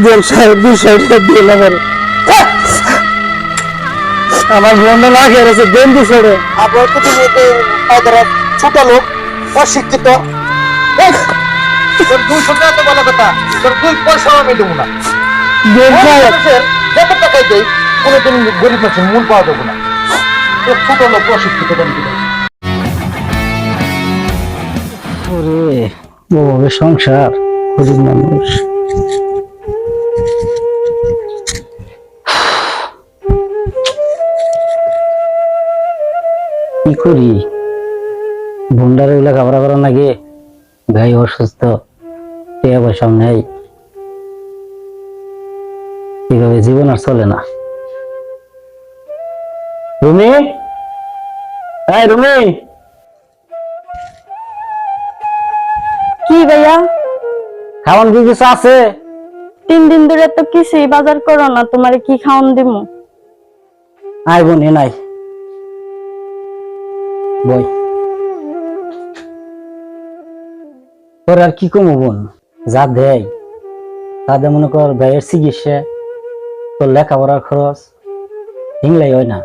দেন সাহেব 200 টাকা দিয়ে নেবেন। আমার বন্ধ না গেছে দেন 200 টাকা। আপনার তো তুমি ছোট লোক অশিক্ষিত তোর 200 টাকা তো বলা কথা তোর 2 পয়সাও আমি দেবো না দেন সাহেব যত টাকাই দেই কোনোদিন গরিব মানুষের মূল পাওয়া যাবো না তোর ছোট লোক অশিক্ষিত ওরে বউবে সংসার গরিব মানুষ। কি করি ভন্ডারে ওগুলা খাবার করার নাকি ভাই অসুস্থ টাকা পয়সাও নেই কিভাবে জীবন আর চলে না। রুমি এই রুমি কি ভাইয়া খাওয়ান কি কিছু আছে? 3 দিন ধরে তো কিছুই বাজার করো না, তোমারে কি খাওন দিমু? আয় বোন এ নাই বই তোর আর কি কমু বোন যা দেয় তাদের মনে কর ভাইয়ের চিকিৎসা তোর লেখাপড়ার খরচ হিংলাই হয় না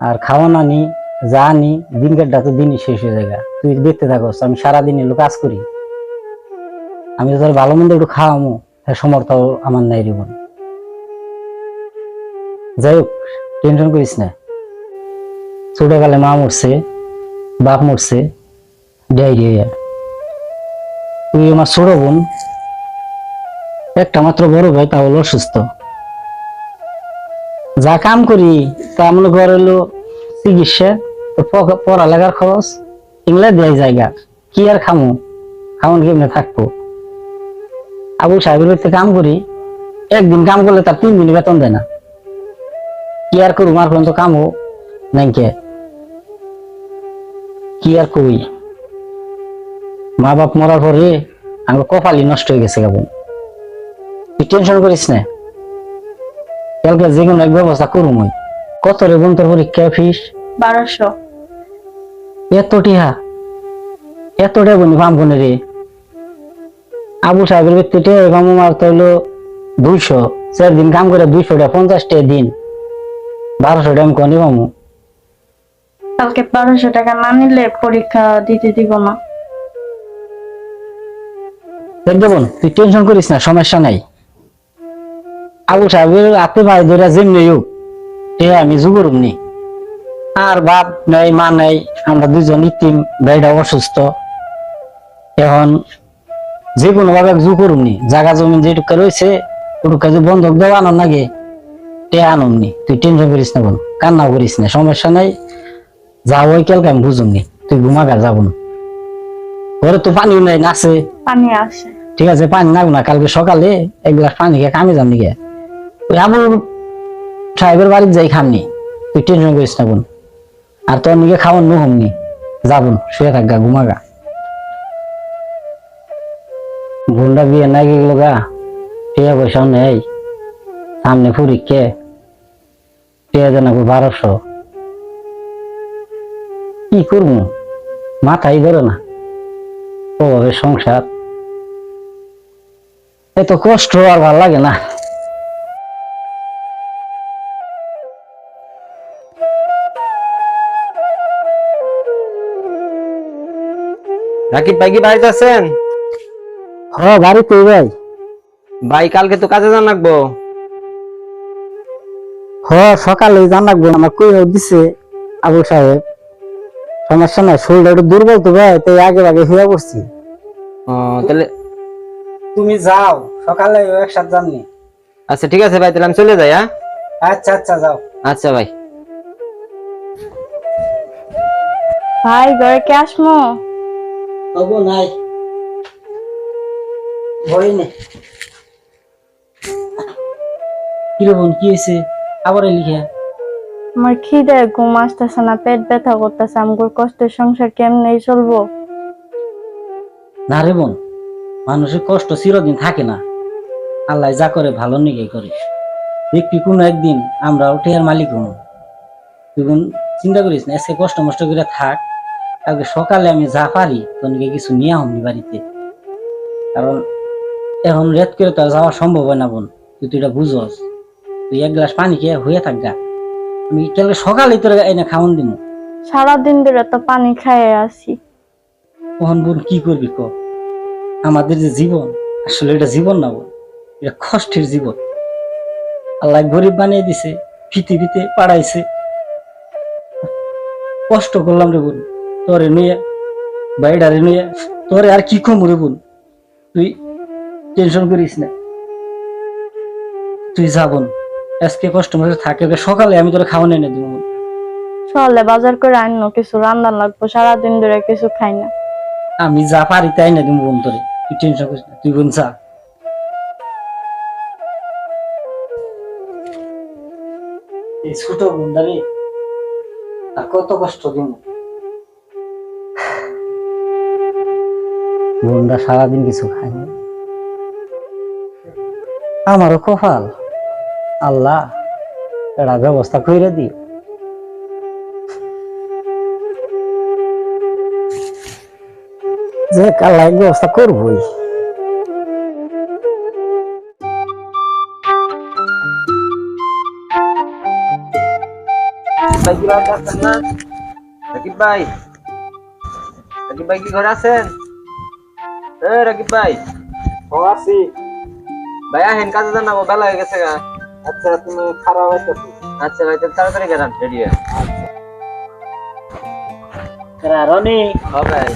আর খাওয়া নানি যা আনি দিন কাটটা তো দিনই শেষ হয়ে যায়। তুই দেখতে থাকস আমি সারাদিন এলো কাজ করি আমি তো তোর ভালো মন্দ একটু খাওয়ামো হ্যাঁ সমর্থ আমার নাই রে বোন। যাই হোক টেনশন করিস না ছোটকালে মা মরছে বাপ মরছে ডায়রিয়া তুই আমার ছোট বোন একটা মাত্র বড় ভাই তা হলো অসুস্থ যা কাম করি তা মনে কর হলো চিকিৎসা পড়ালেখার খরচ এগুলা দেয় জায়গা কি আর খামো খামন কেমনে থাকবো। আবু সাহেবের বাড়িতে কাম করি একদিন কাম করলে তার 3 দিন বেতন দেয় না কি আর করবো আর পর্যন্ত কামও নাই কে কি আর কই মা বাপ মরার পরে আমার কপালই নষ্ট হয়ে গেছে কেবল। তুই টেনশন করিস না কালকে যে কোনো এক ব্যবস্থা করুম ওই কত রে বোন তোর পরীক্ষা ফিস? 1200। এত টাকা বনি পাম কোনে রে? আবু সাহেবের ব্যক্তিতে পাম আমার তো হলো 200 4 দিন কাম করে 200 টাকা 50 টাকা দিন 1200 টাকা আমি কোনে পামু? কালকে 1200 টাকা না নিলে পরীক্ষা দিতে দিব না। দেখ বোন তুই টেনশন করিস না সমস্যা নাই আবু সাহেবের হাতে ভাই ধরে যেমনি হোক আমি জুগরুম নি আর বাপ নাই মা নাই আমরা দুজন ইতিম ভাইটা অসুস্থ এখন যে কোনো ভাবে জু করুম নি জায়গা জমি যেটুকা রয়েছে ওটুকা যে বন্ধক দেওয়া আনার নাগে টে আনুম নি তুই টেনশন করিস না বোন কান্নাও করিস না সমস্যা নাই যা ওই কালকে আমি বুঝুম নি তুই ঘুমাগা যাবো না ঘরে তো পানিও নাই নাচে পানি আসে ঠিক আছে পানি নাগো না কালকে সকালে 1 গ্লাস পানি খেয়ে কামে যান নিকে ওই আবু সাহেবের বাড়িতে যাই খামনি তুই টেনশন করিস না বোন আর তোর নিকে খাওয়ান নো হমনি যাবুন শুয়ে থাকগা ঘুমাগা বোনটা বিয়ে না গেল গা টিয়া পয়সাও নেই সামনে পরীক্ষা টিয়া জানাবো 1200 কি করবো মাথাই ধরে না ওভাবে সংসার এত কষ্ট আর ভাল লাগে না। রাকিব ভাই কি বাড়িতে আছেন? হ্যাঁ বাড়িতে ভাই। ভাই কালকে তো কাজে যান লাগবো। হ্যাঁ সকালে জান লাগবো আমার কই দিছে আবু সাহেব সমস্যা নাই শরীরটা একটু দুর্বল তো ভাই তাই আগে আগে হইয়া পড়ছি। তাহলে তুমি যাও সকালে একসাথে জাননি। আচ্ছা ঠিক আছে ভাই তাহলে আমি চলে যাই। হ্যাঁ আচ্ছা আচ্ছা যাও। আচ্ছা ভাই। ভাই ঘরে কে আসমো? তবু নাই ভয় নেই। কিরকম কি হয়েছে আবার লিখে? আমার খিদে ঘুম আসতেছে না, পেট ব্যথা করতেছে, আমগুর কষ্টের সংসার কেমনে চলবো? না রে বোন মানুষের কষ্ট চিরদিন থাকে না, আল্লাহ যা করে ভালো নিকে করে। দেখবি কোনো একদিন আমরা উঠে আর মালিক হবো। তুই চিন্তা করিস না আজকে কষ্ট মষ্ট করে থাক, কালকে সকালে আমি যা পারি তোকে কিছু নিয়ে হমনি বাড়িতে, কারণ এখন রেত করে তো আর যাওয়া সম্ভব হয় না বোন, তুই তো এটা বুঝস। তুই এক গ্লাস পানি খেয়ে হয়ে থাকগা, আমি কালকে সকালে তোর এনে খাওয়ান দিব। সারাদিন ধরে তো পানি খাইয়ে আসি। তখন বোন কি করবি ক? আমাদের যে জীবন, আসলে এটা জীবন না বোন, এটা কষ্টের জীবন। আল্লাহ গরিব বানিয়ে দিছে, পৃথিবীতে পাড়াইছে, কষ্ট করলাম রে বোন তোরে নিয়ে, বাইডারে নিয়ে। তোরে আর কি কম রে বোন, তুই টেনশন করিস না, তুই যা বোন, আজকে কষ্ট মতো থাকে, সকালে আমি তোরে খাওয়া এনে দেবো বোন। সকালে বাজার করে আনলো কিছু রান্না লাগবো, সারাদিন ধরে কিছু খাই না। আমি যা পারি তাই না দেবো বোন তোরে, তুই টেনশন করিস না, তুই বোন যা। এই ছোট বোনটারে আর কত কষ্ট দিব। বোনটা সারাদিন কিছু খায় না, আমারও কপাল। আল্লাহ এটা ব্যবস্থা করে দিও। যে আল্লাহ ব্যবস্থা করবই। রাকিব ভাই আছেন না? রাকিব ভাই, রাকিব ভাই কি ঘরে আছেন? রাকিব ভাই। ও আছি। ভাই আহেন, কাজে যান না, বেলা হয়ে গেছে গা। আচ্ছা তুমি খারাপ হইতেছো। আচ্ছা ভাই, তাড়াতাড়ি গেলাম, রেডি হয়ে। রনি ভাই,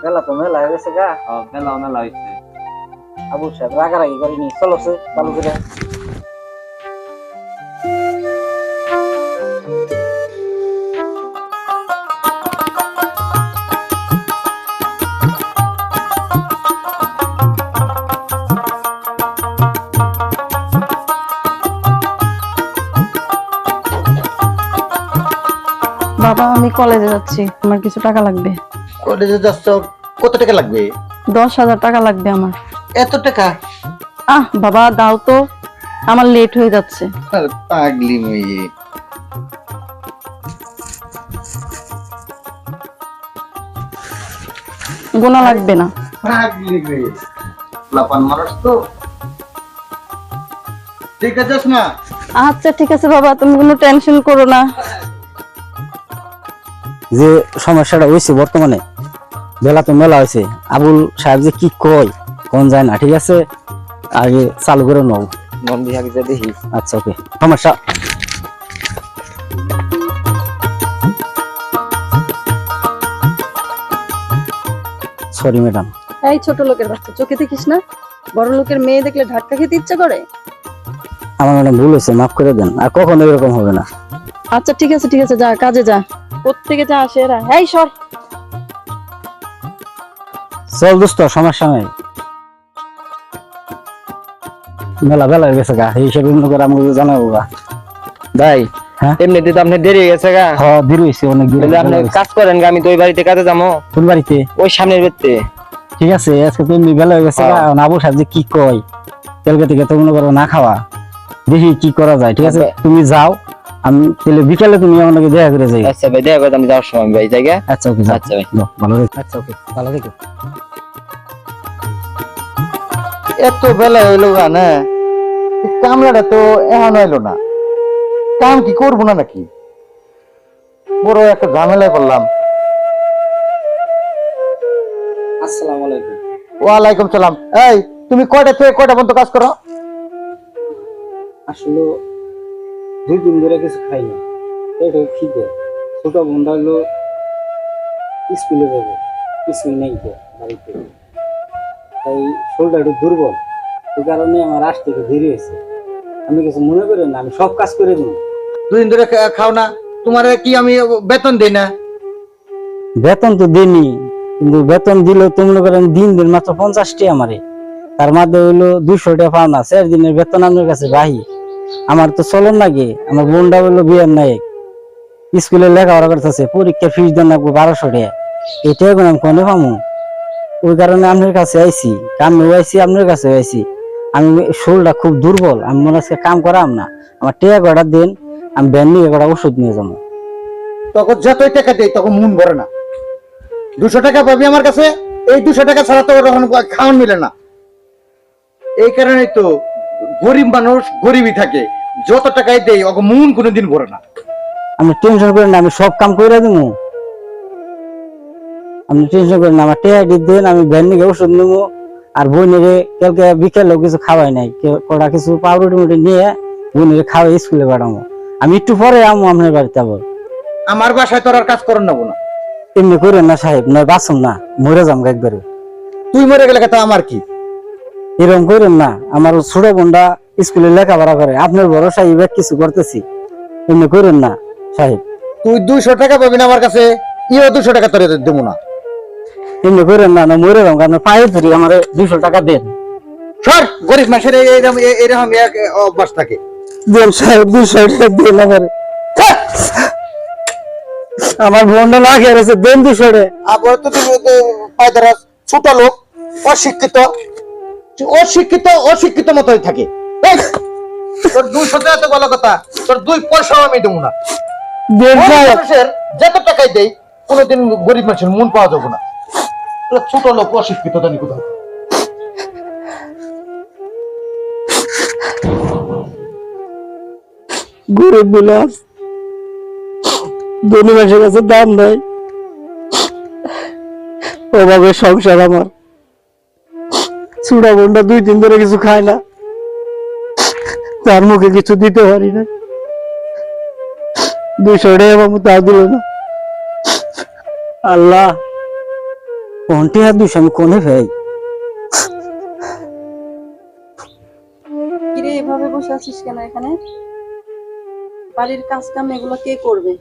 মেলা তো মেলা হয়ে গেছে গা। মেলা মেলা হয়েছে। আবু সাহেব রাগারাগি করিনি, চলো সে চালু করে। বাবা, আমি কলেজে যাচ্ছি, আমার কিছু টাকা লাগবে। কলেজে যাচ্ছ? কত টাকা লাগবে? 10,000 টাকা লাগবে আমার। এত টাকা? বাবা দাও তো, আমার লেট হয়ে যাচ্ছে। পাগলি মেয়ে। গোনা লাগবে না। পাগলি মেয়ে, লাপান মানুষ তো। ঠিক আছে না? আচ্ছা ঠিক আছে বাবা, তুমি কোনো টেনশন করো না। যে সমস্যাটা হয়েছে বর্তমানে, বেলা তো মেলা হয়েছে, আবুল সাহেব যে কি কয় কোন যায় না, ঠিক আছে আগে চালু করে নাও। মন দিয়ে আগে দেখি। আচ্ছা ওকে, সমস্যা। Sorry madam. এই ছোট লোকের বাচ্চা, চোখে দেখিস না? বড় লোকের মেয়ে দেখলে ধাক্কা খেতে ইচ্ছে করে। আমার ম্যাডাম ভুল হয়েছে, মাফ করে দেন, আর কখনো এরকম হবে না। আচ্ছা ঠিক আছে ঠিক আছে, যা কাজে যা। কোত্থেকে যা আসে এরা। এই সর। চল দোস্ত, সমস্যা নাই। মেলা বেলা হয়ে গেছে গা, এই হিসেবে মনে করে আমাকে জানাবো গা। ভাই হ্যাঁ? এমনিতে তো আপনি দেরি হয়ে গেছে গা। হ্যাঁ দেরি হয়েছে অনেক দূর। তাহলে আপনি কাজ করেন গা, আমি তো ওই বাড়িতে কাজে যাবো। কোন বাড়িতে? ওই সামনের বাড়িতে। ঠিক আছে, আজকে তো এমনি বেলা হয়ে গেছে গা, এখন আবু সাহেব যে কি কয়, কালকে থেকে তো মনে করো না খাওয়া, দেখি কি করা যায়। ঠিক আছে তুমি যাও, আমি তাহলে বিকালে তুমি আমাকে দেখা করে যাই। আচ্ছা ভাই, দেখা করে আমি যাওয়ার সময় ভাই জায়গা। আচ্ছা ওকে, আচ্ছা ভাই। ভালো থেকো। আচ্ছা ওকে, ভালো থেকো। এত বেলা হইলো গা না, কামলাটা তো এখন হইলো না। কাম কি করবো না নাকি? বড় একটা ঝামেলায় পড়লাম। আসসালামু আলাইকুম। ওয়ালাইকুম সালাম। এই তুমি কয়টা থেকে কয়টা পর্যন্ত কাজ করো? আসলে 2 দিন ধরে কিছু খাই না, এটা খিদে। ছোট বোনটা হলো স্কুলে যাবে, স্কুল নেই তো বাড়িতে, তাই শরীরটা একটু দুর্বল, এই কারণে আমার আসতে একটু দেরি হয়েছে। আমি কিছু মনে করি না, আমি সব কাজ করে দেবো। 2 দিন ধরে খাও না, তোমার কি আমি বেতন দেই না? বেতন তো দিনই, কিন্তু বেতন দিলেও তো মনে করেন দিন মাত্র 50টি আমারে, তার মধ্যে হইলো 200 টাকা পাওনা, 4 দিনের বেতন আপনার কাছে বাহি। আমার তো চলন লাগে, আমার বোনটা হইলো বিয়ের নায়ক, স্কুলে লেখাপড়া করতেছে, পরীক্ষা ফিস দেন লাগবো 1200 টাকা, এটাই এখন আমি কোনে পামু? ওই কারণে আপনার কাছে আইছি, কামেও আইছি, আপনার কাছে আইছি। আমি শরীরটা খুব দুর্বল, আমি মনে হচ্ছে কাম করাম না, আমার টাকা কটা দেন, আমি ব্যান নিয়ে কটা ওষুধ নিয়ে যাবো। তখন যতই টাকা দেই তখন মন ভরে না। 200 টাকা পাবি আমার কাছে, এই 200 টাকা ছাড়া তো ওর এখন খাওয়ান মিলে না। এই কারণেই তো গরিব মানুষ গরিবই থাকে, যত টাকাই দেই ওকে মন কোনোদিন ভরে না। আপনি টেনশন করেন না, আমি সব কাম করে দিব। আপনি টেনশন করেন না, আমার টেহাটি দেন, আমি ভ্যান নিয়ে ওষুধ নেবো। আর বোনেরে কালকে বিকেলেও কিছু খাওয়াই নাই, কটা কিছু পাউরুটি মুটি নিয়ে বোনেরে খাওয়াই স্কুলে পাঠাবো। আমি একটু পরে আমো আপনার বাড়িতে আবার। আমার বাসায় তোর আর কাজ করেন নেবো না। এমনি করেন না সাহেব, নয় বাঁচুন না, মরে যাম একবারে। তুই মরে গেলে তো আমার কি? এরকম করেন না, আমার ছোট বোনটা স্কুলে লেখাপড়া করে, আপনার বড় সাহেব কিছু করতেছি, এমনি করেন না সাহেব। তুই 200 টাকা পাবি না আমার কাছে, 200 টাকা তোর দেবো না। এমনি করেন না, মরে যাম। আপনার পায়ে ধরি, আমার 200 টাকা দেন। সর, গরিব মানুষের এরকম এক অভ্যাস থাকে। দেন সাহেব, 200 টাকা দেন আমার। আমার বোনটা না খেয়ে রয়েছে, দেন 200 টাকা। আবার তো পায় ধরা ছোট লোক, অশিক্ষিত, অশিক্ষিত মতোই থাকে। এই, তোর 200 টাকা তো বলা কথা, তোর 2 পয়সাও আমি দেবো না। দেন সাহেব। মানুষের যত টাকাই দেই কোনোদিন গরিব মানুষের মন পাওয়া যাবে না। তোর ছোট লোক, অশিক্ষিত জানি কোথাও। গরিব বিলাস, ধনী মানুষের কাছে দাম নাই, ওভাবে সংসার আমার। চূড়া বোনটা 2 দিন ধরে কিছু খায় না, তার মুখে কিছু দিতে পারি না। 200 টাকা বাবু তাও দিল না। আল্লাহ, কোনটি আর 200 আমি কোনে ভাই? কিরে এভাবে বসে আছিস কেন এখানে? বাড়ির কাজ কাম এগুলো কে করবে?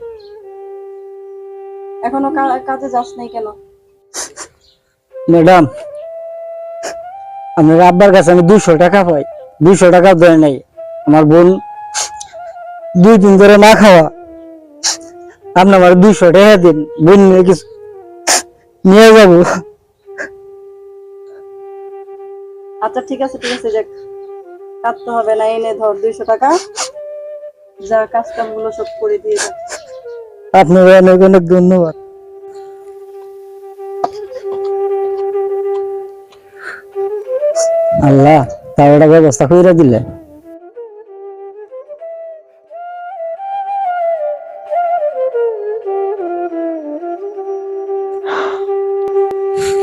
এখনো কাজে যাস নাই কেন? ম্যাডাম, আমার আব্বার কাছে আমি 200 টাকা পাই, 200 টাকা দেয় নাই। আমার বোন 2 দিন ধরে না খাওয়া, আপনি আমার 200 টাকা দিন, বোন নিয়ে কিছু নিয়ে যাবো। আচ্ছা ঠিক আছে যাক, কাটতে হবে না, এনে ধর 200 টাকা, যা কাজ কাম গুলো সব করে দিয়ে যা। আপনার অনেক অনেক ধন্যবাদ। আল্লাহ, তার একটা ব্যবস্থা করে দিলে।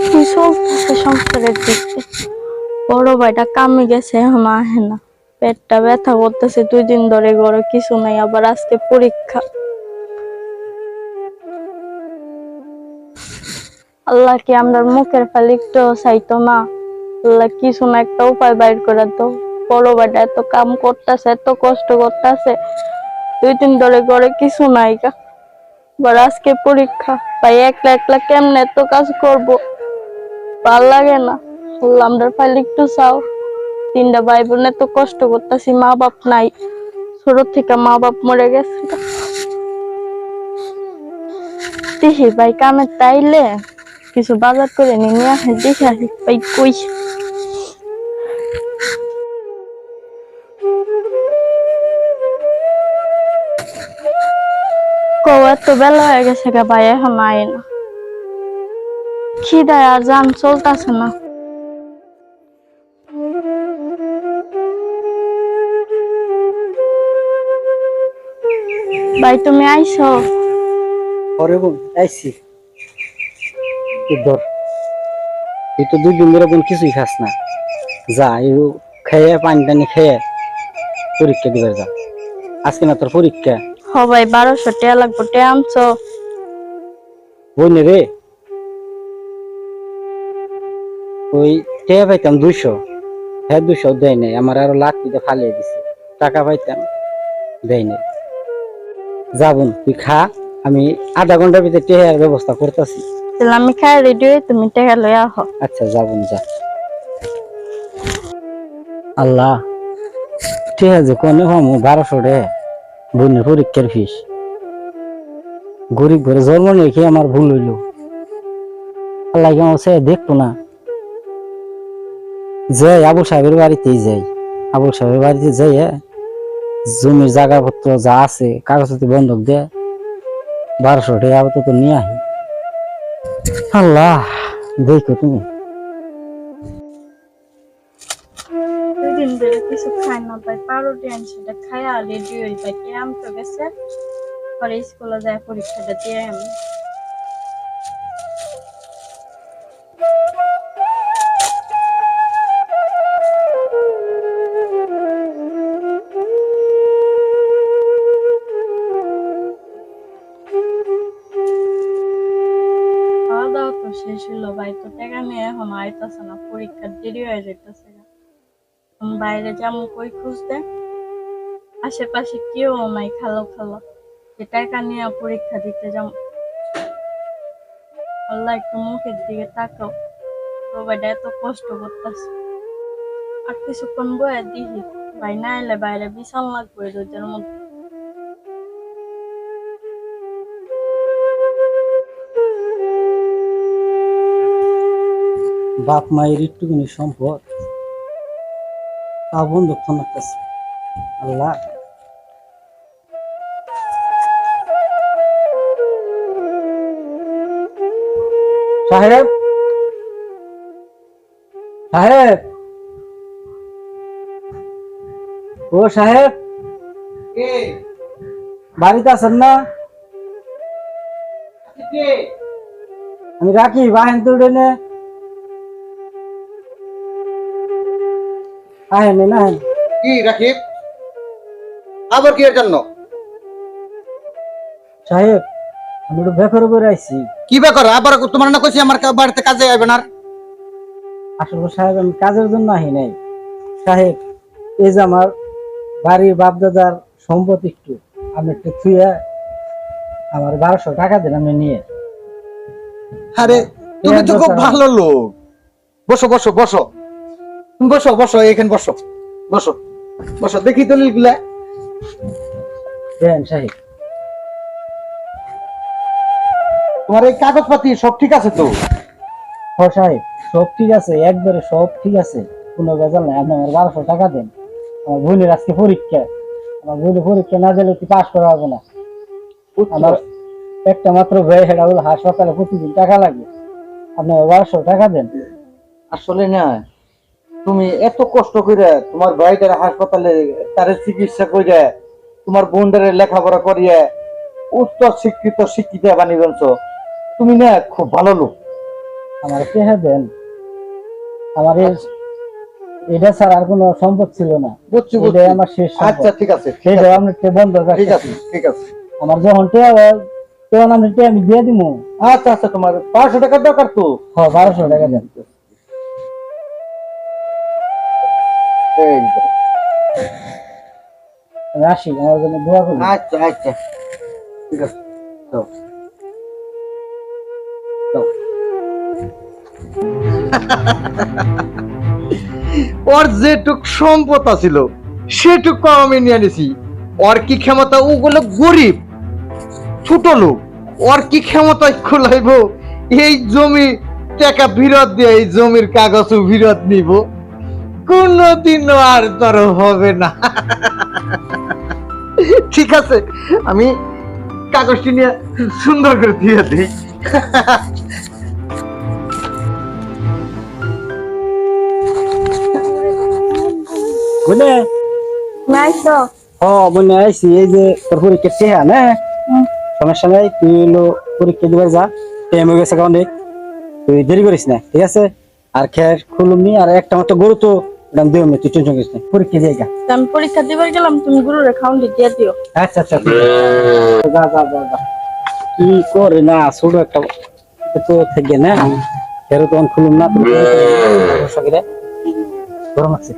কি চলতেছে সংসারের দিকে? বড় ভাইটা কামে গেছে, এখন আহে না। পেটটা ব্যথা করতেছে 2 দিন ধরে, ঘরে কিছু নাই, আবার আজকে পরীক্ষা। আল্লাহ, কি আমরা মুখের ফালি একটু চাইতো না? আল্লাহ, কিছু না একটা উপায় বাইর করে দাও। বড় ভাইটা এত কাম করতেছে, এত কষ্ট করতেছে, 2 দিন ধরে ঘরে কিছু নাই গা। আবার আজকে পরীক্ষা, ভাই একলা একলা কেমনে এত কাজ করবো? ভাল লাগে না। আল্লাহ, আমরা ফাইলে একটু চাও। 3টা ভাই বোন এত কষ্ট করতেছি, মা বাপ নাই, ছোট থেকে মা বাপ মরে গেছে। দেখি ভাই কামে তাইলে কিছু বাজার করে নিয়ে আসে, দেখে আসি ভাই কই। এত বেলা হয়ে গেছে গা ভাই, এখন আয় না। খিদায় আর জান চলতেছে না। ভাই তুমি আইছো? পরে বোন আইছি। ধর, এই তো 2 দিন ধরে বোন কিছুই খাস না, যা একটু খেয়ে পানি টানি খেয়ে পরীক্ষা দিবার যা। আজকে না তোর পরীক্ষা। হ ভাই, 1200 টাকা লাগবে, টাকা আনছো? বইনে রে, ওই টাকা পাইতাম 200, হ্যাঁ 200 দেয় নাই, আমার আরো লাঠিতে ফালিয়ে দিছে। টাকা পাইতাম, দেয় নাই। যাবুন তুই খা, আমি আধা ঘন্টার ভিতরে টাকার ব্যবস্থা করতেছি। তাহলে আমি খাই রেডি হই, তুমি টাকা লয়ে আহ। আচ্ছা যাবুন, যা। আল্লাহ, ঠিক আছে, কোনে পামু 1200 টাকা বোনের পরীক্ষার ফিস। গরিব ঘরে জন্ম নিয়ে আমার ভুল হইল। আল্লাহ কি আমার ছেলে দেখতো না? যাই আবুল সাহেবের বাড়িতেই যাই, আবুল সাহেবের বাড়িতে যাই, জমির জায়গাপত্র যা আছে কাগজপত্র বন্ধক দেয়, 1200 টাকা আপাতত নিয়ে আহি। আল্লাহ, দেখো তুমি। 2 দিন ধরে কিছু খাই না পাই, পাউরুটি আনছি, সেটা খায়া রেডি হই পাই, ক্যাম তো গেছে, পরে স্কুলে যায় পরীক্ষাটা দিয়ে আমি। খাওয়া দাওয়া তো শেষ হলো, ভাই তো টাকা নিয়ে এখন আইতাছে না, পরীক্ষার দেরি হয়ে যাইতেছে। বাইরে যেমন কই খুঁজতে, আশেপাশে কেউ নাই, খালো খালো যে টাকা নিয়ে পরীক্ষা দিতে যাও। আল্লাহ একটু মুখের দিকে তাকাও, বাবাটা এত কষ্ট করতেছে। আর কিছুক্ষণ বয়ে দিহি, ভাই না এলে বাইরে বিশাল লাগবে রোদের মধ্যে। বাপ মায়ের একটুখানি সম্পদ তা বন্ধু তোমার কাছে। আল্লাহ সাহেব, সাহেব, ও সাহেব, বাড়িতে আছেন না? আমি রাখি বাহেন তো উঠে আহেন না। কি রাকিব, আবার কি এর জন্য? সাহেব আমি একটু বেকার করে আইছি। কি ব্যাপার? আবার তোমার না কইছি আমার বাড়িতে কাজে আইবে না? আসলে সাহেব আমি কাজের জন্য আহি নাই সাহেব। এই যে আমার বাড়ির বাপ দাদার সম্পত্তি একটু আমি একটু থুয়ে আমার 1200 টাকা দেন আমি নিয়ে। আরে তুমি তো খুব ভালো লোক। বসো বসো বসো, তুমি বসো বসো, এখানে বসো, বসো বসো, দেখি দলিলগুলা। দেন সাহেব। তোমার এই কাগজপাতি সব ঠিক আছে তো? হ সাহেব সব ঠিক আছে, একবারে সব ঠিক আছে, কোনো বেজাল নাই। আপনি আমার 1200 টাকা দেন। আমার বোনের আজকে পরীক্ষা, আমার বোনের পরীক্ষা না দিলে পাস করা হবে না। আমার একটা মাত্র ভাই, সেটা হলো হাসপাতালে প্রতিদিন টাকা লাগে। আপনি 1200 টাকা দেন। আসলে না, তুমি এত কষ্ট করে তোমার ভাইটার হাসপাতালে তার চিকিৎসা করে তোমার বোনটারে লেখাপড়া করিয়ে উচ্চ শিক্ষিত বানিয়ে ফেলছো। তুমি না খুব ভালো লোক। আমার টেহা দেন। আমার এটা ছাড়া আর কোনো সম্পদ ছিল না, বুঝছি বুঝছি। এটাই আমার শেষ সম্পদ। আচ্ছা ঠিক আছে ঠিক সেটা আছে আপনি তে বন্ধ ঠিক আছে রাখছি। ঠিক আছে। আমার যখন টেহা হয় তখন আমি টেহা আমি দিয়ে দিব। আচ্ছা আচ্ছা, তোমার 500 টাকা দরকার তো? হ 1200 টাকা দেন। এই যে। আমি আসি, আমার জন্য দোয়া করুন। আচ্ছা আচ্ছা ঠিক আছে, দাও। দাও। ওর যেটুক সম্পদ আছিল সেটুক আমি নিয়ে নিছি। ওর কি ক্ষমতা? ওগুলো গরিব ছোট লোক, ওর কি ক্ষমতা খোলাইব এই জমি টাকা ফেরত দিয়ে এই জমির কাগজও ফেরত নিব? কোনদিনও আর তোর হবে না। ঠিক আছে, আমি কাগজটি নিয়ে সুন্দর করে দিয়ে দিই। বুঝলে? নাই তো হ মনে আইছি, এই যে তোর পরীক্ষা টেহা না, সমস্যা নাই, তুই হলো পরীক্ষা দিবার যা, টাইম হয়ে গেছে অনেক, তুই দেরি করিস না, ঠিক আছে? আর খেয়ার খুলুম নি, আর একটা মাত্র গরু তো দেব না, তুই টেনশন করিস না, পরীক্ষা দিয়ে গা। আমি পরীক্ষা দিবার গেলাম, তুমি গুরুর অ্যাকাউন্ট দিয়ে দিও। আচ্ছা আচ্ছা ঠিক আছে। যা যা যা যা। কি করে না ছোট একটা তো থেকে না, ফেরো তখন খুলুম না, গরম আছে।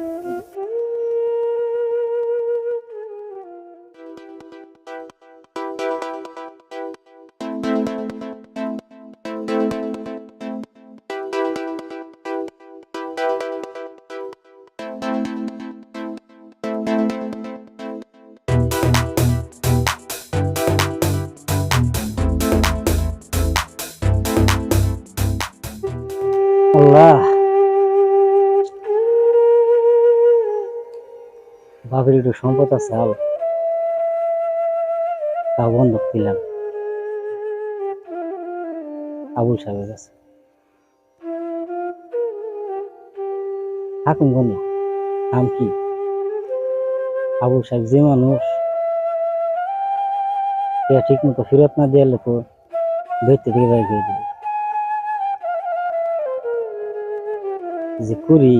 আল্লাহ, বাপের একটু সম্পদ আছে, আল তা বন্ধক দিলাম আবুল সাহেবের কাছে। থাকুন কোনে নাম কি আবু সাহেব যে মানুষ ঠিক মতো ফেরত না দিলে তো ধরতে থেকে বাইর করে দিবে যে করি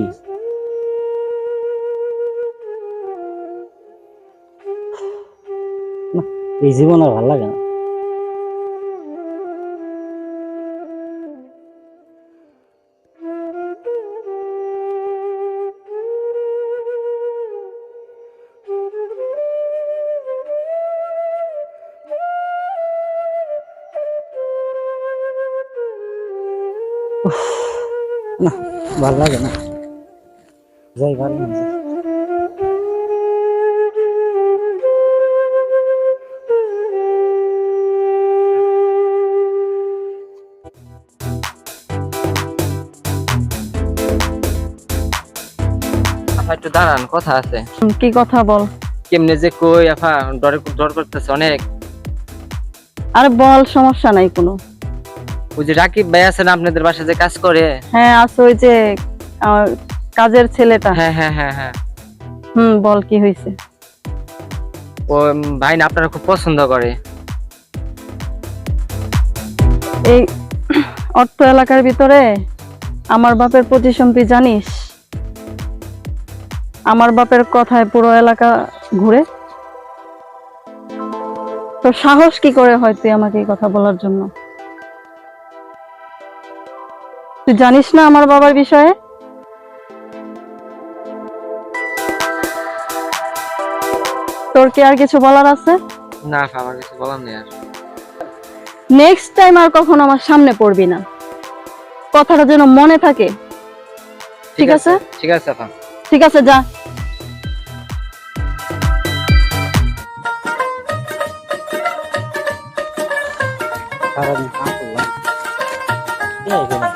না, এই জীবন আর ভালো লাগে না। না ভালো লাগে না যাই ভালো না যাই। আপা একটু দাঁড়ান, কথা আছে। কি কথা বল? কেমনে যে কই আপা, ডর করতেছে অনেক। আরে বল, সমস্যা নাই কোনো। ওই যে রাকিব ভাই আছে না আপনাদের বাসায় যে কাজ করে? হ্যাঁ আছে, ওই যে কাজের ছেলেটা। হ্যাঁ হ্যাঁ হ্যাঁ হ্যাঁ। বল কি হয়েছে? ও ভাই না আপনারা খুব পছন্দ করে। এই অর্থ এলাকার ভিতরে আমার বাপের পজিশন তুই জানিস? আমার বাপের কথায় পুরো এলাকা ঘুরে। তোর সাহস কি করে হয় তুই আমাকে এই কথা বলার জন্য? তুই জানিস না আমার বাবার বিষয়ে? তোর কি আর কিছু বলার আছে? না আপা, আমার কিছু বলার নেই আর। নেক্সট টাইম আর কখনো আমার সামনে পড়বি না, কথাটা যেন মনে থাকে। ঠিক আছে? ঠিক আছে আপা। ঠিক আছে, যা। সারাদিন কাম করলাম এই করলাম।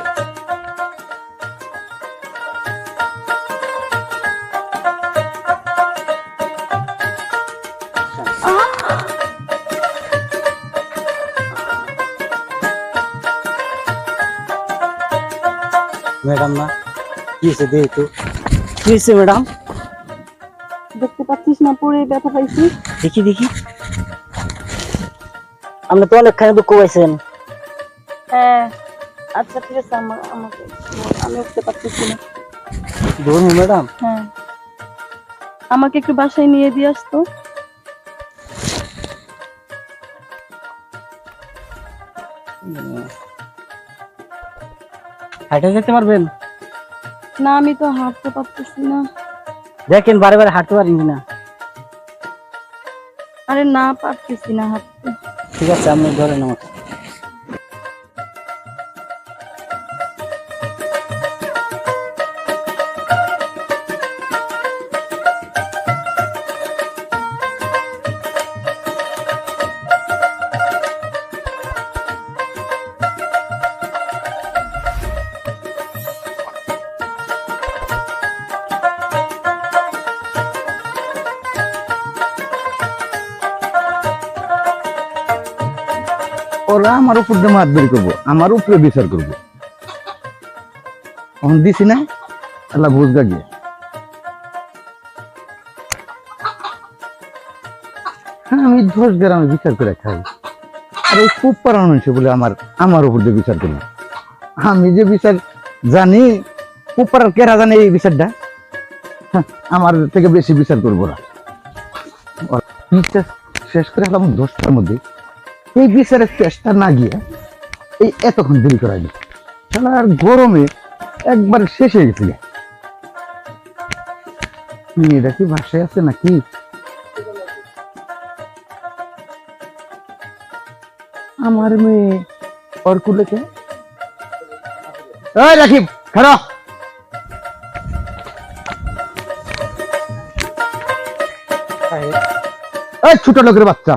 ম্যাডাম না কি হয়েছে দেখি তো, কি হয়েছে ম্যাডাম? দেখতে পাচ্ছিস না পুরো ব্যথা পাইছি? দেখি দেখি, আপনি তো অনেকখানি দুঃখ পাইছেন। হ্যাঁ আচ্ছা ঠিক আছে, আমাকে আমি উঠতে পারতেছি না। ধরুন ম্যাডাম, হ্যাঁ আমাকে একটু বাসায় নিয়ে দিয়ে আসতো। হাঁটে যেতে পারবেন? না আমি তো হাঁটতে পারতেছি না। দেখেন বারে বারে হাঁটতে পারেন কিনা। আরে না, পারতেছি না হাঁটতে। ঠিক আছে আপনি ধরেন আমাকে। ওরা আমার উপর দিয়ে মারধরি করবো, আমার উপরে বিচার করবো। এখন দিছি না, আল্লাহ বুঝগা গিয়ে। হ্যাঁ আমি 10 গ্রামে বিচার করে খাই, আর ওই খুব পারানো হয়েছে বলে আমার উপর দিয়ে বিচার করবো। আমি যে বিচার জানি, খুব পারার কেরা জানে এই বিচারটা, হ্যাঁ, আমার থেকে বেশি বিচার করবো না। শেষ করে হলাম 10টার মধ্যে। এই বিচারের চেষ্টা না গিয়ে এই এতক্ষণ দেরি করাইনি, আর গরমে একবার শেষ হয়ে গেছিল। মেয়েটা কি বাসায় আছে নাকি? আমার মেয়ে ওর কুলেকে রাখিব খারাপ। ছোট লোকের বাচ্চা,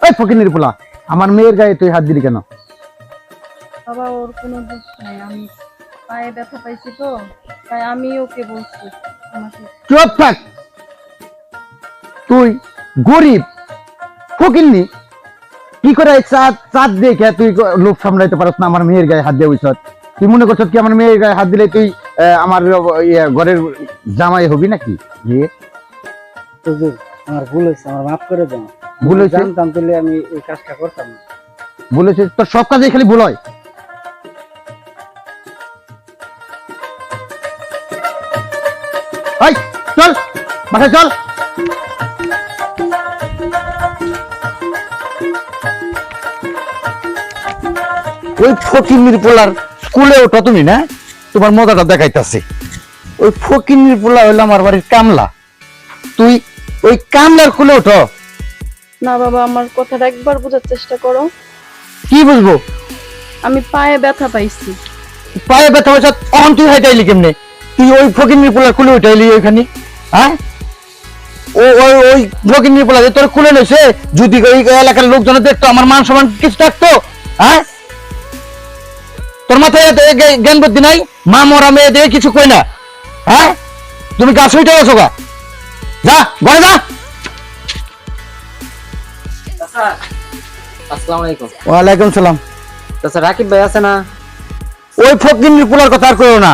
ওই ফকিনের পোলা, আমার মেয়ের গায়ে তুই হাত দিলি কেন? বাবা ওর কোনো দোষ নাই, আমি পায়ে ব্যথা পাইছি তো তাই আমি ওকে বলছি আমাকে। চুপ থাক, তুই গরিব ফকিন্নি, কি করে চাঁদ দেখে তুই লোভ সামলাইতে পারছ না? আমার মেয়ের গায়ে হাত দিয়ে তুই মনে করছ কি আমার মেয়ের গায়ে হাত দিলে তুই আমার ঘরের জামাই হবি নাকি বিয়ে? হুজুর আমার ভুল হয়েছে, আমার মাফ করে দেন। ভুল হয়েছে? জানতাম তাহলে আমি এই কাজটা করতাম না। বলেছে তোর সব কাজে খালি ভুল হয়। এই, চল বাসায় চল। ওই ফকিন্নির পোলার কুলে ওঠা তুমি না, তোমার মজাটা দেখাইতাছে। ওই ফকিন্নির পোলা হইলো আমার বাড়ির কামলা, তুই ওই কামলার কুলে ওঠো। না বাবা, আমার কথাটা একবার বোঝার চেষ্টা করো। কি বুঝবো? আমি পায়ে ব্যথা পাইছি। পায়ে ব্যথা হয়েছে তখন তুই হাইটাইলি কেমনে? তুই ওই ফকিন্নির পোলার কুলে উঠাইলি ওইখানে, হ্যাঁ? ওই ফকিন্নির পোলা যে তোর কুলে লইছে, যদি ওই এলাকার লোকজন দেখতো, আমার মান সম্মান কিছু থাকতো? হ্যাঁ, তোর মাথায় জ্ঞান বুদ্ধি নাই? মা মরা মেয়ে দিয়ে কিছু কই না, হ্যাঁ? তুমি গাছ উঠে গেছো গা, যা ঘরে যা। চাচা আসসালামু আলাইকুম। ওয়ালাইকুম সালাম। চাচা রাকিব ভাই আছে না? ওই ফকিন্নির পোলার কথা আর কইও না।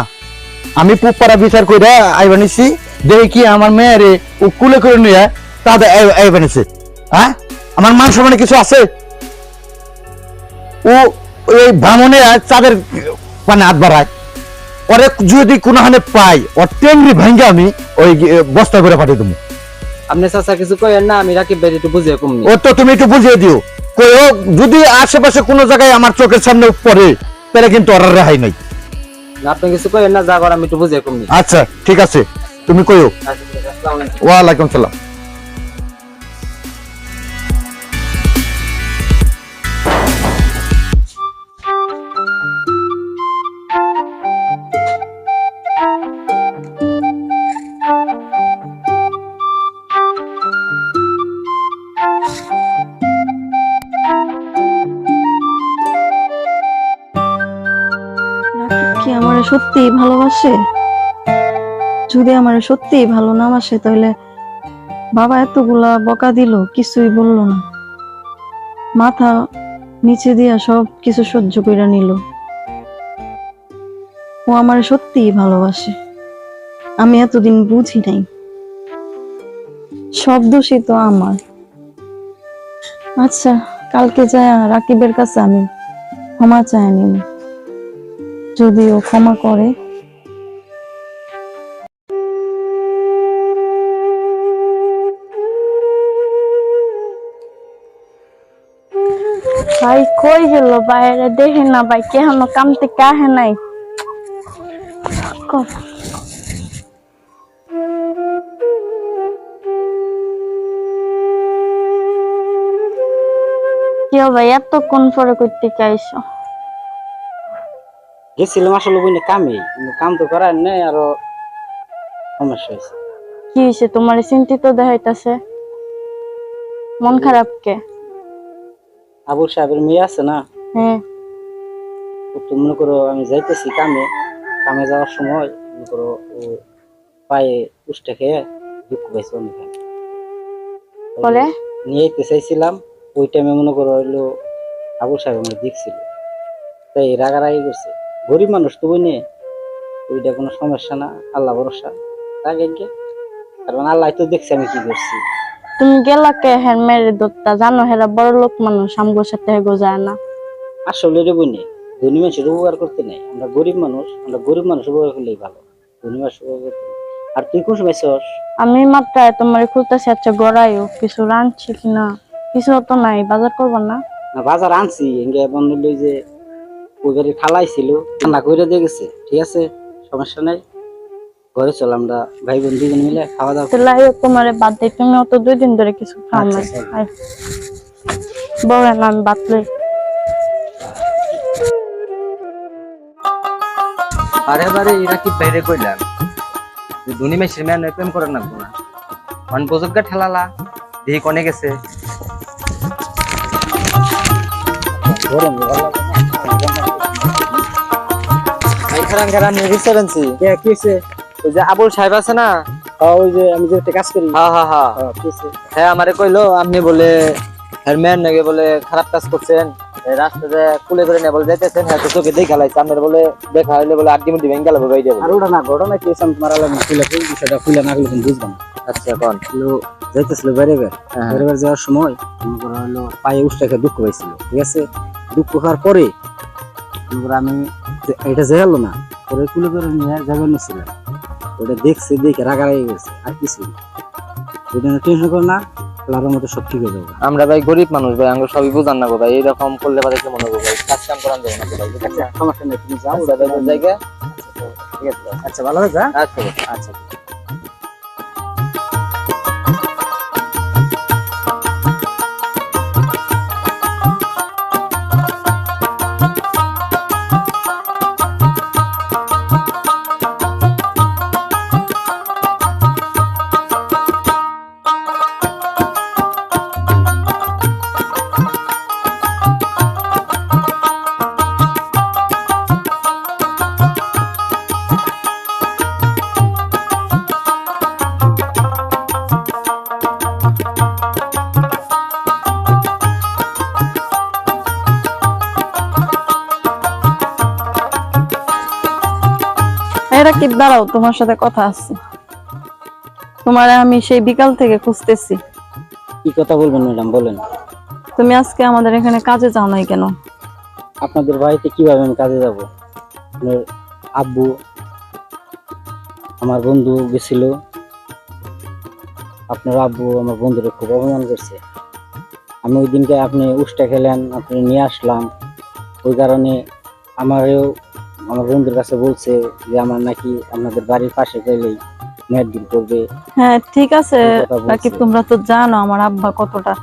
আমি পুপারা বিচার কইরা আইবা নিছি, দেখি কি আমার মেয়েরে ও কুলে করে নিয়ে তাদের আইবা নিছে, হ্যাঁ? আমার মান সম্মানে কিছু আছে? ও ওই ব্রাহ্মণে চাঁদের মানে হাত বাড়ায়, ওরে যদি কোনোখানে পাই ওর টেংরি ভেঙ্গে আমি ওই বস্তা করে পাঠিয়ে দেবো। আপনি চাচা কিছু কইেন না, আমি রাকিব ভাই একটু বুঝিয়ে কমনি। ও তো তুমি একটু বুঝিয়ে দিও, কইও যদি আশেপাশে কোনো জায়গায় আমার চোখের সামনে পড়ে তাহলে কিন্তু ওর আর রেহাই নাই। আপনি কিছু কইেন না, যা কর আমি একটু বুঝিয়ে কমনি। আচ্ছা ঠিক আছে, তুমি কইও। আসসালামু আলাইকুম। ওয়ালাইকুম সালাম। রাকিব কি আমারে সত্যি ভালোবাসে? যদি আমারে সত্যি ভালো না বাসে তাহলে বাবা এতগুলা বকা দিল কিছুই বললো না, মাথা নিচে দিয়া সব কিছু সহ্য কইরা নিল। ও আমারে সত্যি ভালোবাসে, আমি এতদিন বুঝি নাই। সব দোষই তো আমার। আচ্ছা, কালকে যায় রাকিবের কাছে আমি ক্ষমা চাই নিব, যদি ও ক্ষমা করে। ভাই কই গেল? বাইরে দেখে না ভাই, কেন কাম থেকে আহে নাই। কর। কেউ ভাই এতক্ষণ পরে করতে আইসো? গেছিলাম আসলে বুঝলি কামে, কিন্তু কাম তো করার নেই, আরো সমস্যা হয়েছে। কি হয়েছে তোমার? চিন্তিত দেখাইতাছে, মন খারাপ কে? আবুল সাহেবের মেয়ে আছে না, হ্যাঁ ও তো মনে করো আমি যাইতেছি কামে, কামে যাওয়ার সময় মনে করো ও পায়ে উষ্টে খেয়ে দুঃখ পাইছে অনেক। বলে নিয়ে যেতে চাইছিলাম, ওই টাইমে মনে করো হইলো আবুল সাহেব আমার দেখছিল, তাই রাগারাগি করছে। গরিব মানুষ তো বই নিয়ে, ওইটা কোনো সমস্যা না, আল্লাহ ভরসা রাগে গে, কারণ আল্লাহ তো দেখছে আমি কি করছি। তুমি গেলা কে হের মেরে দত্তা? জানো হেরা বড় লোক মানুষ, আমগোর সাথে হেগো যায় না। আসলে রে বই নেই, ধনী মানুষের উপকার করতে নেই, আমরা গরিব মানুষ, আমরা গরিব মানুষ উপকার করলেই ভালো, ধনী মানুষ উপকার করতে নেই। আর তুই কোন সময় আসছস? আমি মাত্র তোমার খুলতেছি। আচ্ছা গড়াইও কিছু রাঁধছি কিনা? কিছু তো নাই, বাজার করবো না? না বাজার আনছি, এঙ্গে বন্ধু লই যে ওই বাড়ি খালাই ছিল, রান্না করে দিয়ে গেছে, ঠিক আছে সমস্যা নাই। ঘরে চল, আমরা ভাই বোন দুজন মিলে খাওয়া দাওয়া করি। তাহলে তোমার বাদ দিই, তুমি অত 2 দিন ধরে কিছু খাও না। আচ্ছা, চল। আয়। বড় না আমি বাদ লই। বারে বারে রাকিব বাইরে কইলাম যে ধনী মেশির ম্যান প্রেম করে না না মান বুজুর্গা ঠেলালা দেখি কনে গেছে। গরম ভালো লাগে না। এই খারান খারান রেস্টুরেন্টছি কে কিছে? ওই যে আবুল সাহেব আছে না, ওই যে আমি যে কাজ করি। হ্যাঁ হ্যাঁ হ্যাঁ কিছে? হ্যাঁ আমারে কইলো আপনি বলে হের ম্যান নাকি বলে খারাপ কাজ করছেন, এই রাস্তাতে কুলে করে নিয়ে বলে যাইতেছেন, হ্যাঁ তো চোখে দেখা লাইছে আপনার বলে দেখা হইলে বলে আড্ডি মুড্ডি ভেঙে গেল ভাই যাবে। আর ওটা না ঘটনা কি হয়েছে আমি তোমার আলাদা খুলে খুলে বিষয়টা খুলে না খুলে তুমি বুঝবো না। আচ্ছা কোন হলো যাইতেছিল বাইরে বের হ্যাঁ। বাইরে বের যাওয়ার সময় মনে করো হলো পায়ে উষ্টাকে দুঃখ পাইছিল, ঠিক আছে। দুঃখ হওয়ার পরে মনে করো আমি এটা যাইলো না, পরে কুলে করে নিয়ে যাবে নিয়েছিলাম। ওটা দেখছে দেখে রাগারাগি গেছে আর কিছু ওটা টেনশন করো না, লাভের মতো সব ঠিক হয়ে যাবে। আমরা ভাই গরিব মানুষ ভাই, আমরা সবই বুঝান না গো ভাই, এইরকম করলে পারে কেমন হবে ভাই, কাজ কাম করান যাবে না তো ভাই, ঠিক আছে? সমস্যা নেই, তুমি যাও আচ্ছা ভাই কোন জায়গা? ঠিক আছে। আচ্ছা ভালো হয়েছে। আচ্ছা ভাই। আচ্ছা এরা কি, দাঁড়াও, তোমার সাথে কথা আছে। তোমারে আমি সেই বিকাল থেকে খুঁজতেছি। কি কথা বলবেন ম্যাডাম বলেন। তুমি আজকে আমাদের এখানে কাজে যাও নাই কেন? আপনাদের বাড়িতে কিভাবে আমি কাজে যাব? আপনার আব্বু আমার বন্ধু গেছিল, আপনার আব্বু আমার বন্ধুরে খুব অপমান করছে। আমি ওই দিনকে আপনি উষ্টা খেলেন, আপনি নিয়ে আসলাম, ওই কারণে আমারও আমার বন্ধুর কাছে বলছে যে আমার নাকি আপনাদের বাড়ির পাশে গেলেই মেয়ের করবে। হ্যাঁ ঠিক আছে এই কথা বলছে। রাকিব, তোমরা তো জানো আমার আব্বা কতটা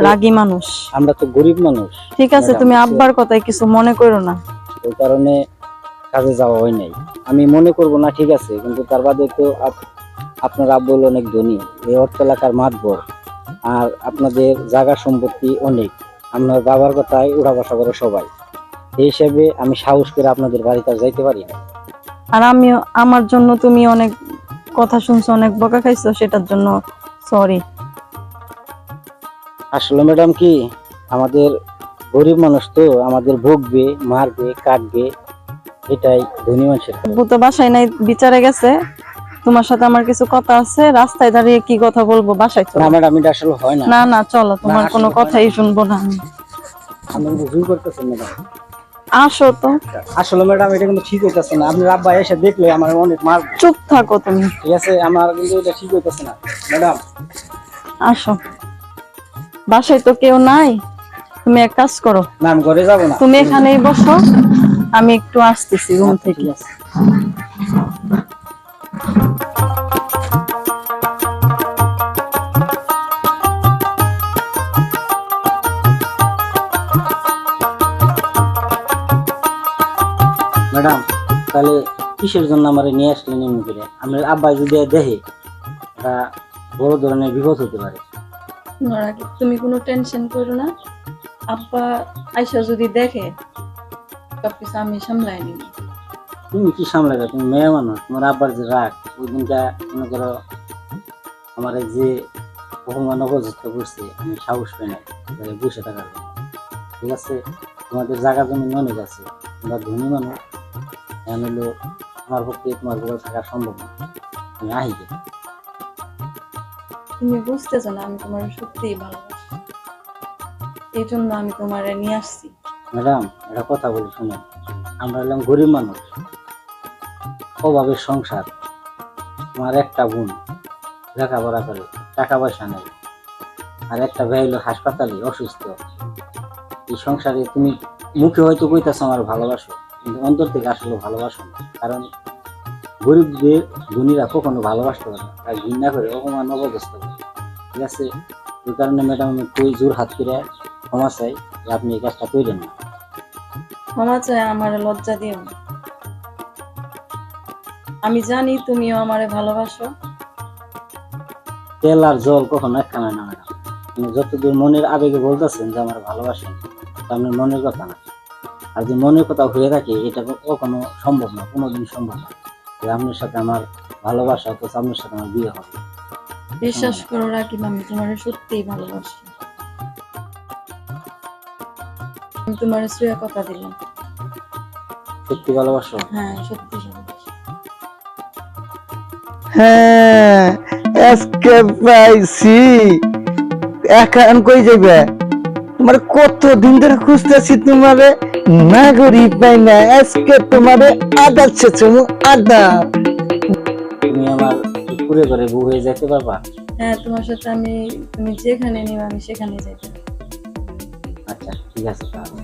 রাগী মানুষ। আমরা তো গরিব মানুষ, ঠিক আছে, ম্যাডাম, তুমি বুঝছে? আব্বার কথায় কিছু মনে করো না। ওই কারণে কাজে যাওয়া হয় নাই। আমি মনে করব না, ঠিক আছে, কিন্তু তার বাদে তো আপনার আব্বু হলো অনেক ধনী, এই অর্থ এলাকার মাতবর, আর আপনাদের জায়গা সম্পত্তি অনেক, আপনার বাবার কথায় উড়া বসা করে সবাই। এই হিসেবে আমি সাহস করে আপনাদের বাড়িতে আর যাইতে পারি না। আর আমিও, আমার জন্য তুমি অনেক কথা শুনছো, অনেক বকা খাইছো, সেটার জন্য সরি। আসলে ম্যাডাম কি, আমাদের গরিব মানুষ তো, আমাদের ভোগবে, মারবে, কাটবে, এটাই ধনী মানুষের কাজ। আব্বু তো বাসায় নাই, বিচারে গেছে। তোমার সাথে আমার কিছু কথা আছে, রাস্তায় দাঁড়িয়ে কি কথা বলবো, বাসায় না চলো। ম্যাডাম, এটা আসলে হয় না। না না চলো, তোমার আসলে কোনো হয় কথাই শুনবো না আমি। আপনি কিন্তু ভুল করতেছেন ম্যাডাম। আসো তো। আসলে ম্যাডাম এটা কিন্তু ঠিক হইতেছে না, আপনার আব্বা এসে দেখলে আমার অনেক মারবে। চুপ থাকো তুমি। ঠিক আছে, আমার কিন্তু এটা ঠিক হইতেছে না ম্যাডাম। আসো, বাসায় তো কেউ নাই, তুমি এক কাজ করো, না আমি ঘরে যাবো না। তুমি এখানেই বসো, আমি একটু আসতেছি রুম থেকে। ঠিক আছে। ম্যাডাম তাহলে কিসের জন্য আমার নিয়ে আসলেন এমনি করে? আমার আব্বা যদি দেখে, তা বড় ধরনের বিপদ হতে পারে। তুমি কোনো টেনশন করো না, আব্বা আইসা যদি দেখে সবকিছু আমি সামলাই নিব। তুমি কি সামলাবে? তুমি মেয়ে মানুষ, তোমার আব্বার যে রাগ, ওই দিনটা মনে করো আমার যে অপমান অপযুক্ত করছে, আমি সাহস পাই না বসে থাকার জন্য। ঠিক আছে, তোমাদের জায়গা জমি অনেক আছে, তোমরা ধনী মানুষ, এখন হলো আমার পক্ষে তোমার ঘরে থাকা সম্ভব না, আমি আহি গে। তুমি বুঝতেছো না, আমি তোমার সত্যিই ভালোবাসি, এই জন্য আমি তোমার নিয়ে আসছি। ম্যাডাম একটা কথা বলি শুনেন, আমরা হলাম গরিব মানুষ, অভাবের সংসার। আমার একটা বোন লেখাপড়া করে, টাকা পয়সা নেই, আর একটা ভাই হলো হাসপাতালে অসুস্থ। এই সংসারে তুমি মুখে হয়তো কইতাছো আমার ভালোবাসো, কিন্তু অন্তর থেকে আসলে ভালোবাসো না। কারণ গরিবদের ধনীরা কখনো ভালোবাসতে পারে না, তাই ঘৃণা করে, অপমান অবদস্ত করে। ঠিক আছে, ওই কারণে ম্যাডাম আমি কই জোর হাত করে ক্ষমা চাই যে আপনি এই কাজটা কইলেন না। ক্ষমা চাই, আমার লজ্জা দিও না। আমি জানি তুমিও আমারে ভালোবাসো। তেল আর জল কখনো একখানা না ম্যাডাম। আপনি যতদূর মনের আবেগে বলতেছেন যে আমার ভালোবাসেন, তা আপনার মনের কথা না। আর যদি মনের কথা হয়ে থাকে, এটা কখনো সম্ভব না, কোনোদিন সম্ভব না যে আপনার সাথে আমার ভালোবাসা, অথচ আপনার সাথে আমার বিয়ে হবে। বিশ্বাস করো রাকিব, আমি তোমার সত্যিই ভালোবাসি। আমি তোমার শ্রেয়া কথা দিলাম। সত্যি ভালোবাসো? হ্যাঁ, সত্যি ভালোবাসি। হ্যাঁ, আজকে পাইছি। এখন কই যাইবে? তোমার কত দিন ধরে খুঁজতেছি তোমারে, না গরিব পাই না। আজকে তোমারে আদা ছেচমু আদা। তুমি আমার পুরে করে বউ হয়ে যেতে পারবা? হ্যাঁ, তোমার সাথে তুমি যেখানে নিবে আমি সেখানে যাইতে। আচ্ছা ঠিক আছে তাহলে।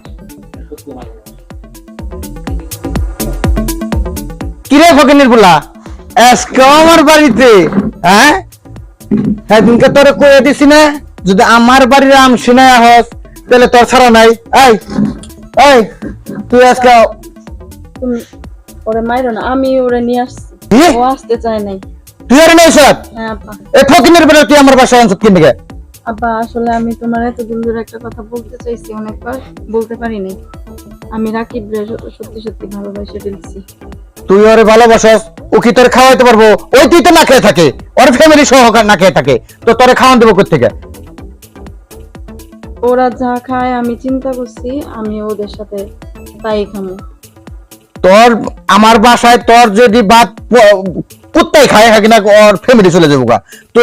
সত্যি ভালোবাসো? কিরে ফকিনির পোলা, আজকে আমার বাড়িতে? হ্যাঁ হ্যাঁ, দিনকে তোরে কয়ে দিছি না, যদি আমার বাড়ির আম শুনায় হস তাহলে তোর ছাড়া নাই। এই এই, তুই আজকে তুমি ওরে মাইরো না, আমি ওরে নিয়ে আসছি। কি? ও আসতে চায় নাই। তুই আর নাই সব হ্যাঁ আব্বা। এই ফকিনির পোলা, তুই আমার বাসায় আনছিস কিন দিকে? আব্বা, আসলে আমি তোমার এতদিন ধরে একটা কথা বলতে চাইছি, অনেকবার বলতে পারিনি। আমি রাকিব রে সত্যি সত্যি ভালোবাসে ফেলছি। তুই ওরে ভালোবাসস, ও কি তোরে খাওয়াইতে পারবো? ওই তুই তো না খেয়ে থাকে, ওর ফ্যামিলি সহকার না খেয়ে থাকে, তো তোরে খাওয়ান দেবো কোথেকে? ওরা যা খায় আমি চিন্তা করছি আমি ওদের সাথে তাই খামো। তোর আমার বাসায় তোর যদি ভাত কুত্তাই খায় নাকি না, ওর ফ্যামিলি চলে যাবো গা। তো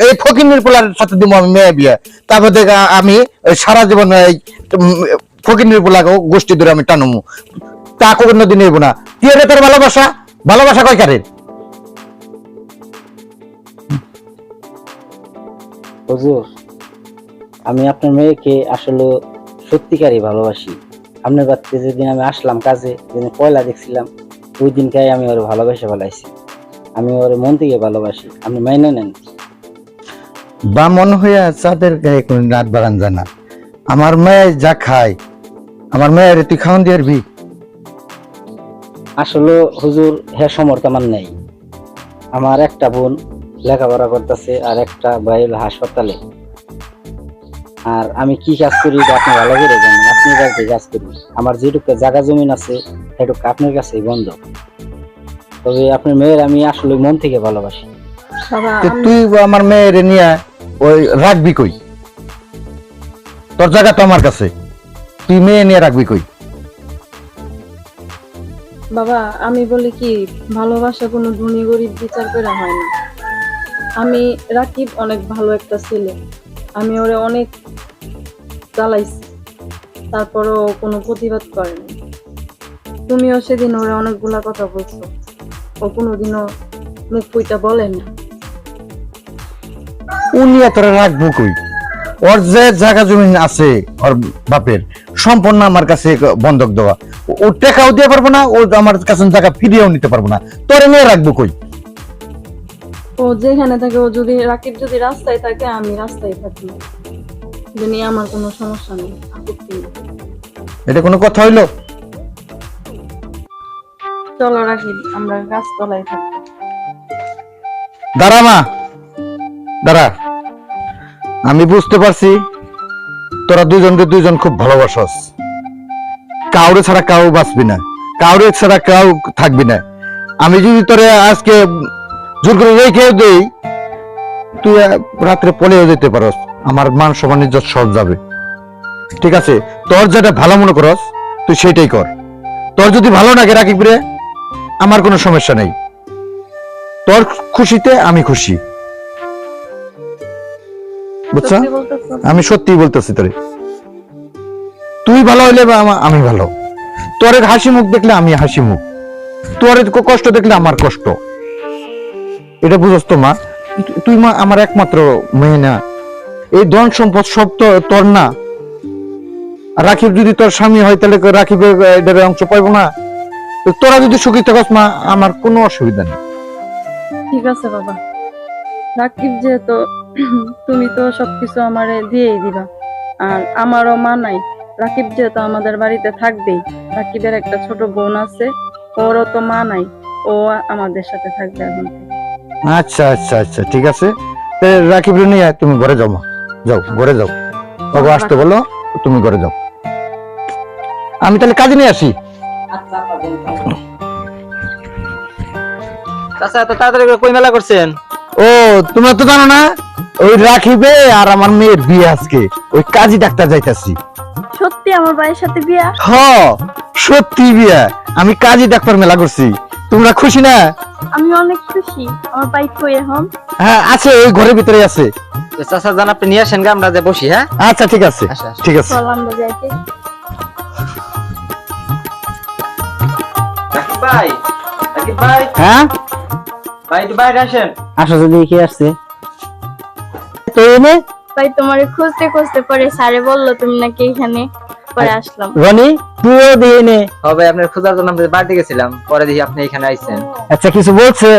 এই ফকিনের পোলার সাথে দিব আমি মেয়ে বিয়ে, তারপর দেখ আমি সারা জীবন এই ফকিনের পোলা গোষ্ঠী ধরে আমি টানমু, তা কোনোদিন নেবো না। তুই রে তোর ভালোবাসা, ভালোবাসা কয় কারের? হুজুর, আমি আপনার মেয়েকে আসলে সত্যিকারই ভালোবাসি। আপনার বাড়িতে যেদিন আমি আসলাম কাজে, যেদিন পয়লা দেখছিলাম, ওই দিনটাই আমি ওর ভালোবাসা ফেলাইছি। আমি ওর মন থেকে ভালোবাসি, আপনি মাইনে নেন। বা মন হইয়া চাঁদের গায়ে কোন রাত বাগান যায় না। আমার মেয়ে যা খায়, আমার মেয়ের তুই খাওয়ান দিয়ে আরবি? আসলে হুজুর, হ্যাঁ সমর্থ আমার নেই। আমার একটা বোন লেখাপড়া করতেছে আর একটা ভাই হলো হাসপাতালে। আর আমি কি কাজ করি এটা আপনি ভালো করে জানেন। আপনি বাড়িতে কাজ করি, আমার যেটুকু জায়গা জমিন আছে সেটুকু আপনার কাছেই বন্ধ। তবে আপনার মেয়ের আমি আসলে মন থেকে ভালোবাসি। বাবা, তো তুই আমার মেয়ের নিয়ে ওই রাখবি কই? তোর জায়গা তো আমার কাছে, তুই মেয়ে নিয়ে রাখবি কই? বাবা, আমি বলি কি, ভালোবাসা কোনো ধনী গরিব বিচার করে হয় না। আমি রাকিব অনেক ভালো একটা ছেলে, আমি ওরে অনেক জ্বালাইছি, তারপরও ও কোনো প্রতিবাদ করেনি। তুমিও সেদিন ওরে অনেকগুলা কথা বলছো, ও কোনোদিনও মুখ ফুইটা বলে না। উনি তোরা রাখবো কই? ওর যে জায়গা জমি আছে ওর বাপের, সম্পূর্ণ আমার কাছে বন্ধক দেওয়া। ও টাকাও দিতে পারবো না, ও আমার কাছে জায়গা ফিরিয়েও নিতে পারবো না। তোরে নিয়ে রাখবো কই? ও যেখানে থাকে, ও যদি রাকিব যদি রাস্তায় থাকে, আমি রাস্তায় থাকি, এটা নিয়ে আমার কোনো সমস্যা নেই, আপত্তি নেই। এটা কোনো কথা হইলো? চলো রাকিব, আমরা গাছতলায় থাকি। দাঁড়া মা, দাঁড়া। আমি বুঝতে পারছি তোরা দুজনকে দুইজন খুব ভালোবাসস। কাউরে ছাড়া কাউ বাঁচবি না, কাউরে ছাড়া কাউ থাকবি না। আমি যদি তোরে আজকে জোর করে রেখে দেই, তুই রাত্রে পলেও যেতে পারস, আমার মান সম্মান ইজ্জত সব যাবে। ঠিক আছে, তোর যেটা ভালো মনে করস তুই সেটাই কর। তোর যদি ভালো লাগে রাকিব রে, আমার কোনো সমস্যা নেই। তোর খুশিতে আমি খুশি, বুঝছো? সত্যি বলতেছো? আমি সত্যি বলতেছি তোরে, তুই ভালো হইলে আমি ভালো। তোর হাসি মুখ দেখলে আমি হাসি মুখ, তোর কষ্ট দেখলে আমার কষ্ট। এটা বুঝস তো মা? তুই মা আমার একমাত্র মেয়ে না, এই ধন সম্পদ সব তো তোর না। রাকিব যদি তোর স্বামী হয় তাহলে রাকিবের এটার অংশ পাইবো না? তো তোরা যদি সুখী থাকস মা, আমার কোনো অসুবিধা নেই। ঠিক আছে বাবা, রাকিব যেহেতু, তুমি তো সবকিছু আমারে দিয়েই দিবা, আর আমারও মা নাই। রাকিব যেহেতু আমাদের বাড়িতে থাকবেই, রাকিবের একটা ছোট বোন আছে, ওরও তো মা নাই, ও আমাদের সাথে থাকবে এখন থেকে। আচ্ছা আচ্ছা আচ্ছা, ঠিক আছে। রাকিব রে নিয়ে তুমি ঘরে যাও মা, যাও ঘরে যাও। বাবা আসতে বলো, তুমি ঘরে যাও। আমি তাহলে কাজে নিয়ে আসি। চাচা এত তাড়াতাড়ি করে কই মেলা করছেন? ও তোমরা তো জানো না, ওই রাখিবে আর আমার মেয়ের বিয়ে আজকে, ওই কাজী ডাক্তার যাইতাছি। সত্যি আমার ভাইয়ের সাথে বিয়া? হ, সত্যি বিয়া। আমি কাজী ডাক্তার মেলা করছি। তোমরা খুশি না? আমি অনেক খুশি। আমার ভাই কই এখন? হ্যাঁ আছে, ওই ঘরের ভিতরে আছে। তো চাচা জান আপনি নিয়ে আসেন গা, আমরা যে বসি। হ্যাঁ আচ্ছা ঠিক আছে, আচ্ছা, আচ্ছা। ঠিক আছে। চল আমরা যাইতে। রাকিব ভাই, রাকিব ভাই, হ্যাঁ ভাই একটু বাইরে আসেন। আসো যদি কি আসছে তো এনে ভাই তোমারে খুঁজতে খুঁজতে পরে স্যারে বললো তুমি নাকি এখানে, পরে আসলাম। রনি তুইও দিয়ে নে। হবে আপনার খোঁজার জন্য আমরা বাড়িতে গেছিলাম, পরে দেখি আপনি এখানে আইছেন। আচ্ছা কিছু বলছে?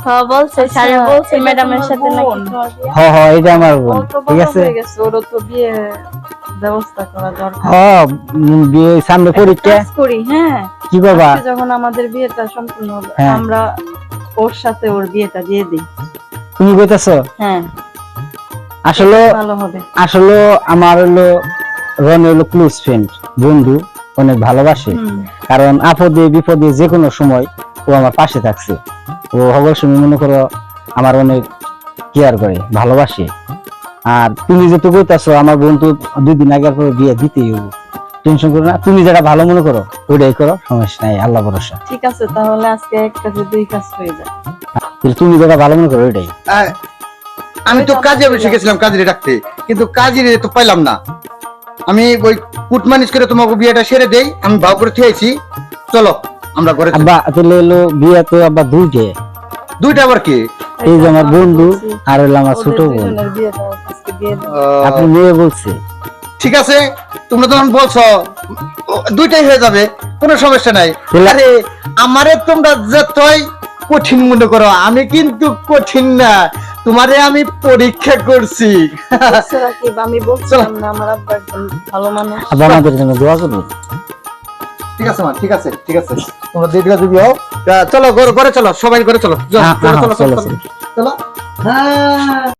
হ্যাঁ বলছে, স্যারে বলছে ম্যাডামের সাথে নাকি তোমার বিয়া। হ হ এটা আমার বোন, ঠিক আছে। ওর তো বিয়ে ব্যবস্থা করা দরকার। হ বিয়ে সামনে পরীক্ষা, কাজ করি, হ্যাঁ কি বাবা? আজকে যখন আমাদের বিয়েটা সম্পূর্ণ হবে, হ্যাঁ। আমরা ওর সাথে ওর বিয়েটা দিয়ে দিই। তুমি কইতাছো? হ্যাঁ আসলে ভালো হবে। আসলে আমার হলো রনি হলো ক্লোজ ফ্রেন্ড, বন্ধু, অনেক ভালোবাসে। হুম। কারণ আপদে বিপদে যে কোনো সময় ও আমার পাশে থাকছে। ও হবার সময় মনে করো আমার অনেক কেয়ার করে, ভালোবাসে। আর তুমি যেহেতু কইতাছো আমার বন্ধু 2 দিন আগের পরে বিয়ে দিতেই হবো, টেনশন করো না। তুমি যেটা ভালো মনে করো ওইটাই করো, সমস্যা নাই, আল্লাহ ভরসা। ঠিক আছে, তাহলে আজকে এক কাজে দুই কাজ হয়ে যায়। তাহলে তুমি যেটা ভালো মনে করো ওইটাই। আমি তো কাজে অফিসে গেছিলাম কাজীরে ডাকতে, কিন্তু কাজীরে তো পাইলাম না। আমি ওই কুটমানিজ করে তোমাকে বিয়েটা সেরে দেই, আমি ভাব করে থুয়েছি। চলো আমরা ঘরে চলি। আব্বা তাহলে হলো বিয়ে তো আব্বা 2টে, দুইটা আবার কি? এই যে আমার বন্ধু আর হলো আমার ছোট ওদের বোন। দুজনের বিয়েটা আজকে দিয়ে দাও। আপনি মেয়ে বলছে। ঠিক আছে, তোমরা যখন বলছো দুইটাই হয়ে যাবে, কোনো সমস্যা নাই। তাহলে- আরে আমারে তোমরা যতই কঠিন মনে করো, আমি কিন্তু কঠিন না। তোমারে আমি পরীক্ষা করছি। বুঝছো রাকিব, আমি বলছিলাম না আমার আব্বা একজন ভালো মানুষ। আব্বা আমাদের জন্য দোয়া করবো। ঠিক আছে মা, ঠিক আছে, ঠিক আছে। তোমরা দুইটা যদি হও, চলো ঘরে চলো, সবাই ঘরে চলো। চলো হ্যাঁ, চলো হ্যাঁ, চলো চলো, চলো চলো। হ্যাঁ